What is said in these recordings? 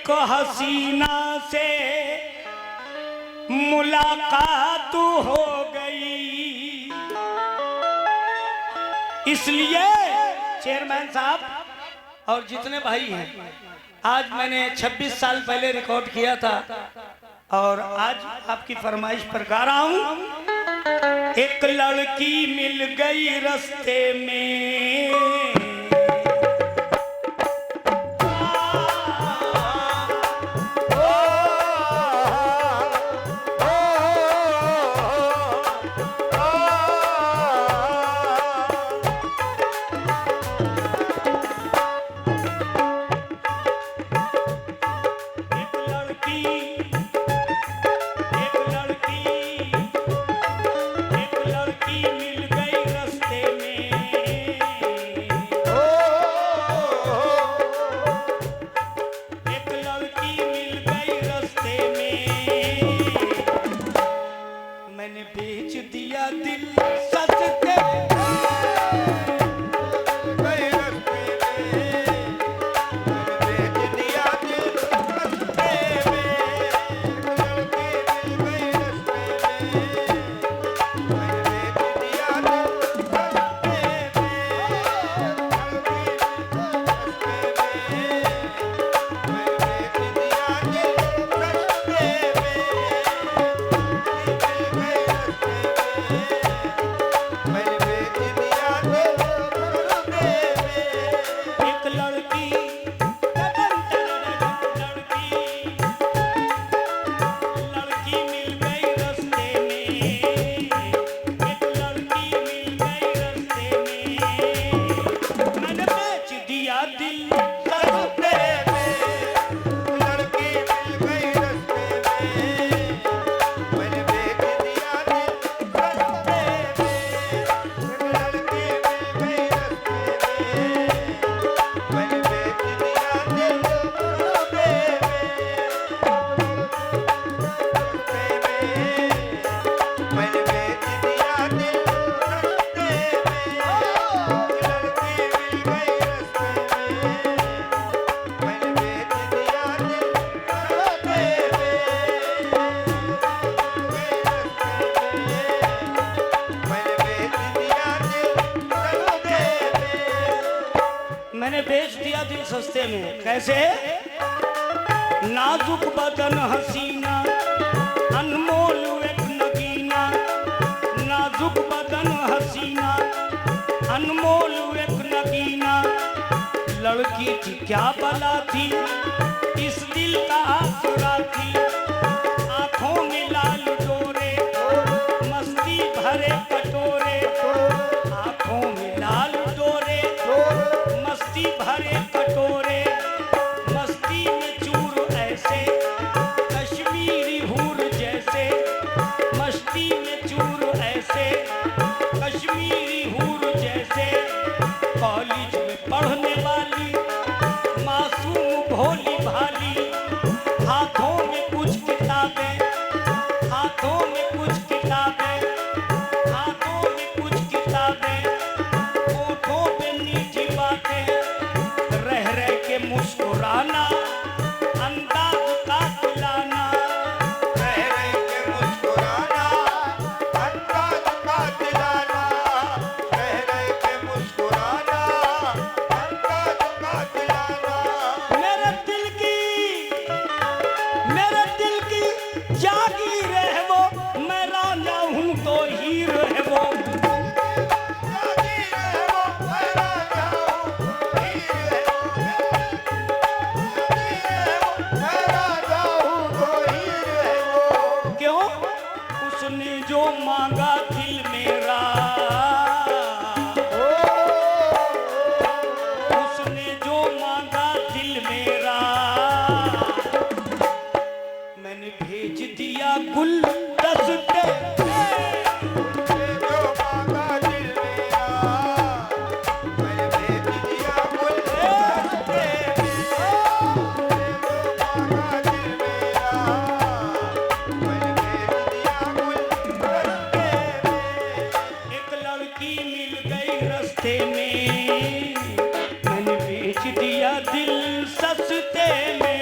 एक हसीना से मुलाकात हो गई, इसलिए चेयरमैन साहब और जितने भाई हैं, आज मैंने 26 साल पहले रिकॉर्ड किया था और आज आपकी फरमाइश पर गा रहा हूं। एक लड़की मिल गई रास्ते में, मैंने बेच दिया दिल सस्ते में। कैसे? नाजुक बदन हसीना अनमोल एक नगीना, नाजुक बदन हसीना अनमोल एक नगीना, लड़की थी क्या बला थी इस दिल का आसरा थी, आंखों में लाल डोरे मस्ती भरे कटोरे, आंखों में लाल डोरे मस्ती भरे कटोरे, मस्ती में चूर ऐसे कश्मीरी हूर जैसे, मस्ती में चूर ऐसे कश्मीरी हूर जैसे, कॉलेज में पढ़ने वाली मासूम भोली भाली, हाथों में कुछ किताबें, हाथों में कुछ किताबें, हाथों में कुछ किताबें, होठों पे नीची बातें, रह रह के मुस्कुराना अंदाज का खिलाना, रह रह के मुस्कुराना अंदाज का दिलाना, रह रह के मुस्कुराना अंदाज का दिलाना। मेरे दिल की जागीर है वो, मैं राजा हूँ तो हीर है वो, जागीर है वो, मैं राजा हूँ, हीर है वो, जागीर है वो, मैं राजा हूँ तो हीर है वो। क्यों? उसने जो मांगा दिल मेरा, उसने जो मांगा दिल मेरा, मैंने भेज दिया गुलदस्ते, जो मांगा दिल मेरा, मैंने भेज दिया गुलदस्ते में। जो मांगा दिल मेरा, मैंने भेज दिया गुलदस्ते में। एक लड़की मिल गई रास्ते में, मैंने बेच दिया दिल सस्ते में।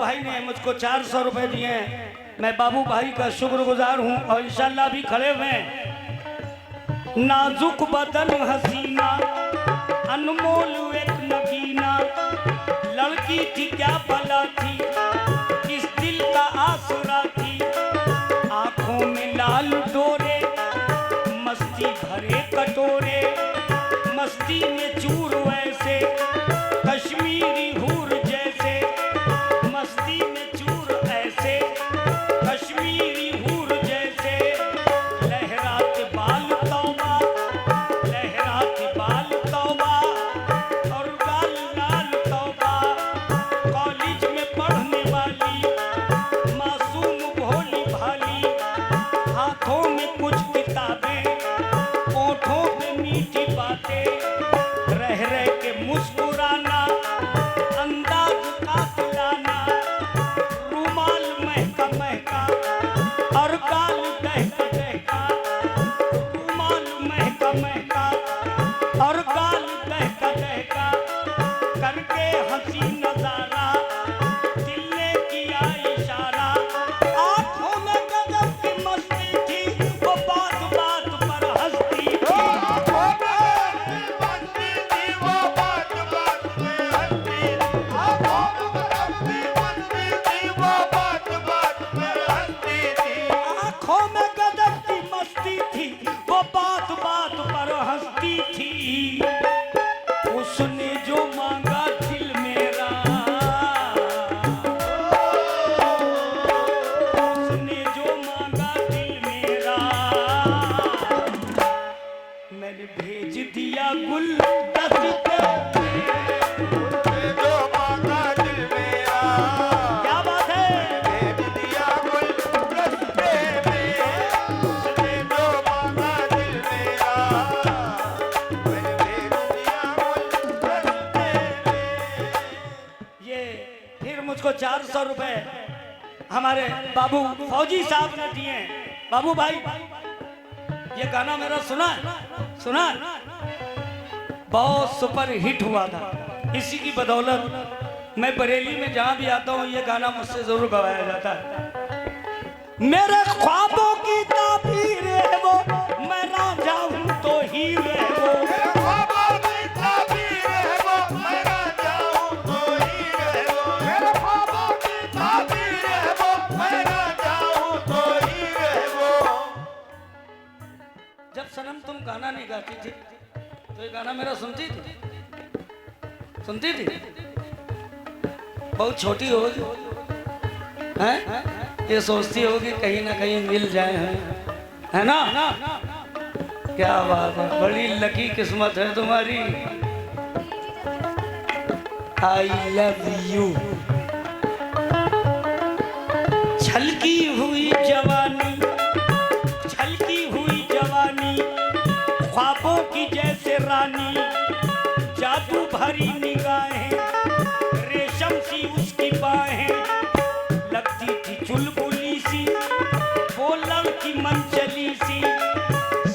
भाई ने मुझको 400 रुपए दिए हैं। मैं बाबू भाई का शुक्रगुजार हूँ और इंशाल्लाह भी खड़े हुए हैं। नाजुक बदन हसीना अनमोल एक नगीना, लड़की थी क्या भला थी, किस दिल का आसरा थी, आंखों में लाल डोरे, मस्ती भरे कटोरे, मस्ती में चूर वैसे कश्मीरी हूर जैसे, मस्ती में चूर ऐसे कश्मीरी हूर जैसे, लहराते बाल तौबा, लहराते बाल तौबा और गाल लाल तौबा, कॉलेज में पढ़ने वाली मासूम भोली भाली, हाथों में कुछ किताबें, ओठों पे मीठी बातें, रह रह के मुस्कुराना, अंदाज कातिलाना, रुमाल महका महका और गाल दहका दहका, रुमाल महका महका और गाल दहका दहका, करके हंसी नजारा, दिल ने किया इशारा, आंखों में गजब की मस्ती थी, वो बात बात पर हंसती थी। आंखों में गजब की मस्ती थी, वो बात बात पर हंसती थी। उसने जो मांगा दिल मेरा, उसने जो मांगा दिल मेरा, मैंने भेज दिया गुलदस्ते क्या बात है। ये फिर मुझको 400 रुपए हमारे बाबू फौजी साहब ने दिए हैं। बाबू भाई ये गाना मेरा सुना सुना, बहुत सुपर हिट हुआ था। इसी की बदौलत मैं बरेली में जहां भी आता हूं ये गाना मुझसे जरूर गवाया जाता है। मेरे ख्वाबों की ताबीर है वो, मैं राजा हूं तो हीर है वो, जब सनम तुम गाना नहीं गाती थी तो ये गाना मेरा सुनती थी, सुनती थी। बहुत छोटी होगी हैं, ये सोचती होगी कहीं ना कहीं मिल जाए हैं, है ना। क्या बात है, बड़ी लकी किस्मत है तुम्हारी। I love you. छलकी हुई जवानी, छलकी हुई जवानी, ख्वाबों की जैसे रानी, जादू भरी निगाहें, रेशम सी उसकी बाहें, लगती थी चुलबुली सी, वो लड़की मनचली सी,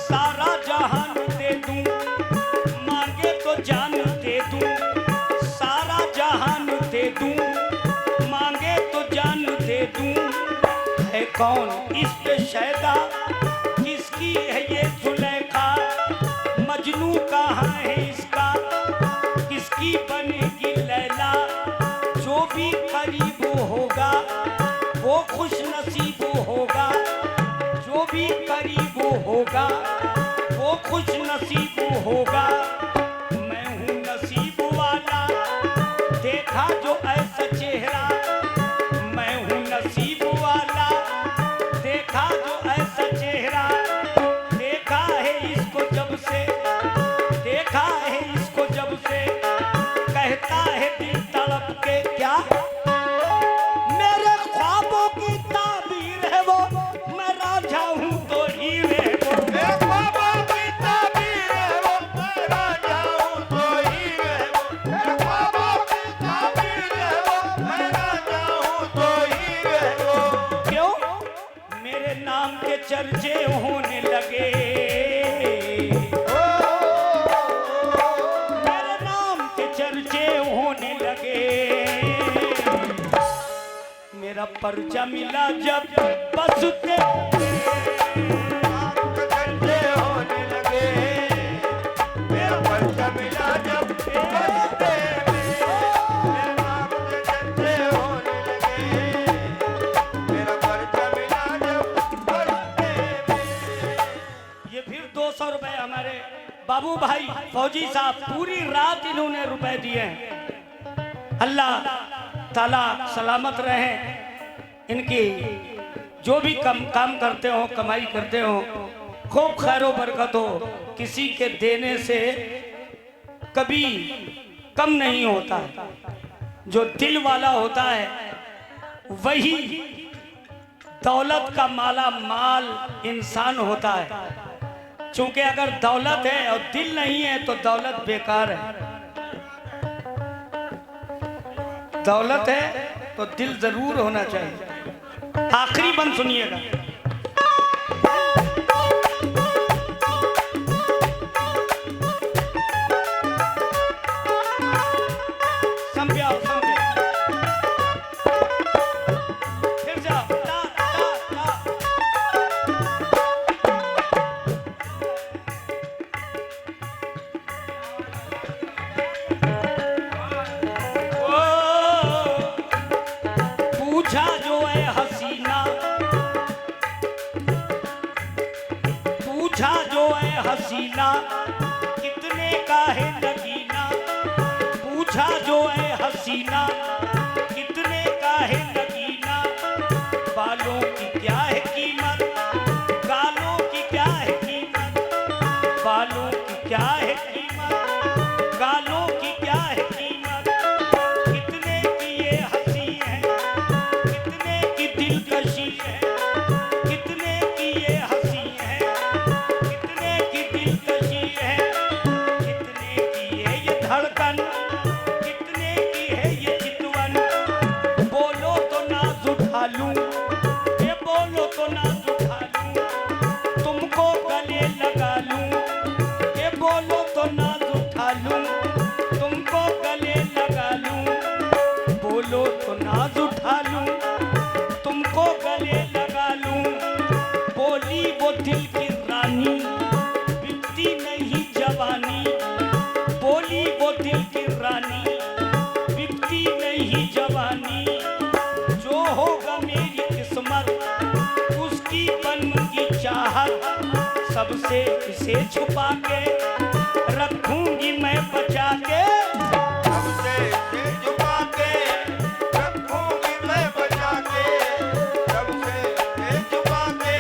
सारा जहान दे दूं, मांगे तो जान दे दूं, सारा जहान दे दूं, मांगे तो जान दे दूं। है कौन इस पे शैदा, किसकी है ये जुलेखा, मजनू कहाँ है इसका, किसकी बनेगी लैला, जो भी करीब होगा वो खुश नसीब होगा, जो भी करीब होगा वो खुश नसीब होगा। मैं हूँ नसीब वाला, देखा जो ऐसा चेहरा, मैं हूँ नसीब वाला, देखा जो ऐसा चेहरा, देखा है इसको जब से, देखा है इसको जब से, कहता है दिल तड़प के क्या, मेरे ख्वाबों की ताबीर है वो, मैं राजा हूँ तो हीर है वो, पर्चा मिला जब बसते धंधे होने लगे मेरा पर्चा मिला जब बसते मेरे नाम के धंधे होने लगे मेरा पर्चा मिला जब बसते ये फिर 200 रुपए हमारे बाबू भाई फौजी साहब पूरी रात इन्होंने रुपए दिए हैं। अल्लाह ताला सलामत रहे, इनकी जो भी काम करते हो, कमाई करते हो, खूब खैरो बरकत हो। किसी के देने से कभी कम नहीं होता। जो दिल वाला होता है वही दौलत का माला माल इंसान होता है। क्योंकि अगर दौलत है और दिल नहीं है तो दौलत बेकार है। दौलत है तो दिल जरूर होना चाहिए। आखिरी बंद सुनिएगा। समझाओ समझे फिर जाओ ता, ता, ता। पूछा जो है हसीना, पूछा जो है हसीना कितने का है नगीना। पूछा जो है हसीना कितने का है नगीना। बालों की क्या है कीमत, गालों की क्या है कीमत। बालों की क्या है कीमत, गालों की क्या है कीमत। कितने की ये हंसी है, कितने की दिलकशी है। कितने की ये हंसी है, कितने की दिलकशी है। कितने की ये धड़कन, कितने की है ये चितवन। बोलो तो नाज उठा लूं, ये बोलो तो नाज उठा लूं, तुमको गले लगा लूं। ये बोलो तो नाज उठा लूं, तुमको गले लगा लूं। बोलो तो नाज उठा लूं, तुमको गले लगा लूं। बोली वो दिल की रानी, बिकती नहीं जवानी। बोली वो दिल की रानी, बिकती नहीं जवानी। जो होगा मेरी किस्मत उसकी बनूंगी चाहत। सबसे इसे छुपा के रखूंगी मैं बचा के। सबसे से झुका के रखूंगी मैं बचा के। सबसे से झुका के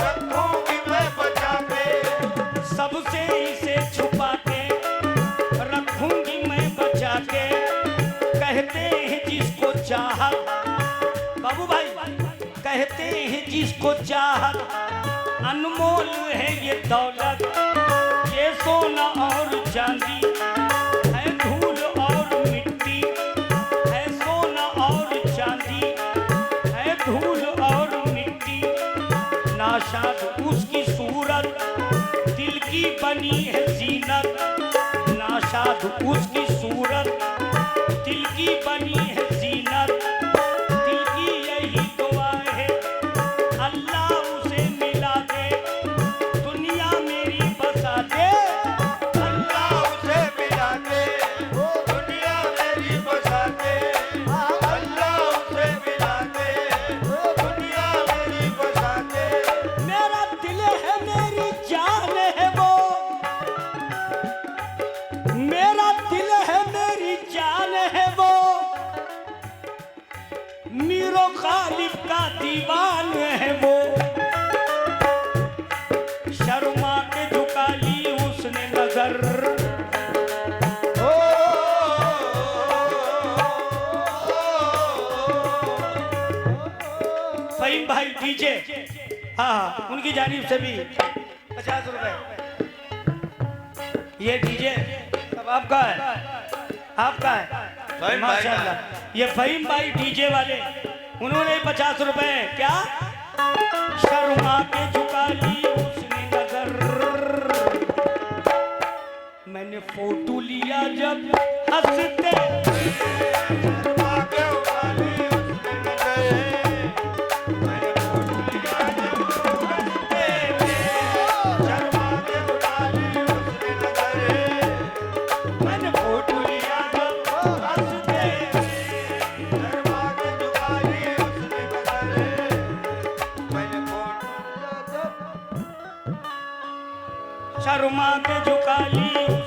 रखूंगी मैं बचा के। सबसे इसे छुपा के रखूंगी मैं बचा के। कहते हैं जिसको चाहत, बाबू भाई कहते हैं जिसको चाहत अनमोल है ये दौलत। ये सोना और चांदी है, धूल और मिट्टी है। सोना और चांदी है, धूल और मिट्टी। नाशाद उसकी सूरत दिल की बनी है जीनत। नाशाद उसकी सूरत दिल की बनी है जीनत। दिल की यही दुआ है अल्लाह उसे मिला दे, दुनिया मेरी बसा दे। अल्लाह उसे मिला दे दुनिया मेरी बसा दे। अल्लाह उसे मिला दे दुनिया मेरी बसा दे। मेरा दिल है मेरी जान है वो, मेरा दिल है मेरी जान है वो। मीरो खालिफ का दीवान है वो। शर्मा के झुका ली उसने नजर। ओ फहीम भाई डीजे, हाँ उनकी जानिब से भी 50 रुपए। ये डीजे सब आपका है, आपका है फहीम भाई का। माशाल्लाह। ये फहीम भाई डीजे वाले, उन्होंने 50 रुपए क्या शर्मा के झुका ली उसने नजर। मैंने फोटो लिया जब हंसते आगे उठाली उसने नजर। के झुका ली